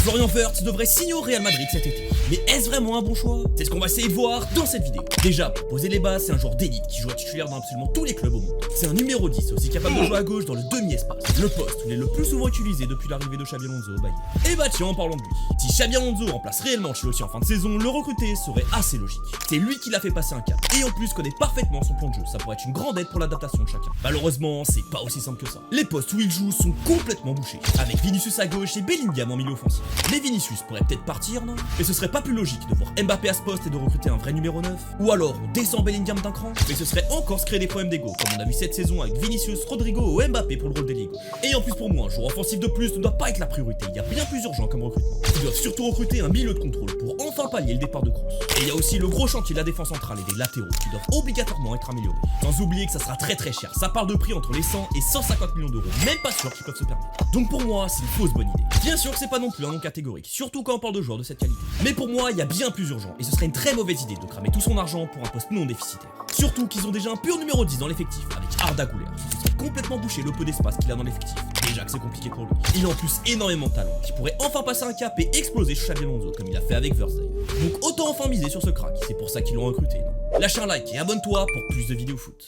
Florian Wirtz devrait signer au Real Madrid cet été. Mais est-ce vraiment un bon choix? C'est ce qu'on va essayer de voir dans cette vidéo. Déjà, pour poser les bases, c'est un joueur d'élite qui joue à titulaire dans absolument tous les clubs au monde. C'est un numéro 10, aussi capable de jouer à gauche dans le demi-espace. Le poste où il est le plus souvent utilisé depuis l'arrivée de Xabi Alonso au Bayern. Et bah tiens, en parlant de lui, si Xabi Alonso remplace réellement Ancelotti en fin de saison, le recruter serait assez logique. C'est lui qui l'a fait passer un cap. Et en plus connaît parfaitement son plan de jeu, ça pourrait être une grande aide pour l'adaptation de chacun. Malheureusement, c'est pas aussi simple que ça. Les postes où il joue sont complètement bouchés, avec Vinicius à gauche et Bellingham en milieu offensif. Mais Vinicius pourrait peut-être partir, non? Mais ce serait pas plus logique de voir Mbappé à ce poste et de recruter un vrai numéro 9? Ou alors on descend Bellingham d'un cran? Mais ce serait encore se créer des problèmes d'ego, comme on a vu cette saison avec Vinicius, Rodrigo ou Mbappé pour le rôle d'ailier gauche. Et en plus pour moi, un joueur offensif de plus ne doit pas être la priorité, il y a bien plus urgent comme recrutement. Ils doivent surtout recruter un milieu de contrôle pour enfin pallier le départ de Kroos. Et il y a aussi le gros chantier de la défense centrale et des latéraux qui doivent obligatoirement être améliorés. Sans oublier que ça sera très cher, ça parle de prix entre les 100 et 150 millions d'euros, même pas sûr qu'ils peuvent se permettre. Donc pour moi, c'est une fausse bonne idée. Bien sûr que c'est pas non plus un nom catégorique, surtout quand on parle de joueurs de cette qualité. Mais pour moi, il y a bien plus urgent, et ce serait une très mauvaise idée de cramer tout son argent pour un poste non déficitaire. Surtout qu'ils ont déjà un pur numéro 10 dans l'effectif, avec Arda Güler, qui serait complètement bouché le peu d'espace qu'il a dans l'effectif. Déjà que c'est compliqué pour lui. Il a en plus énormément de talent, qui pourrait enfin passer un cap et exploser chez Xabi Alonso, comme il a fait avec Wirtz d'ailleurs. Donc autant enfin miser sur ce crack, c'est pour ça qu'ils l'ont recruté, non? Lâche un like et abonne-toi pour plus de vidéos foot.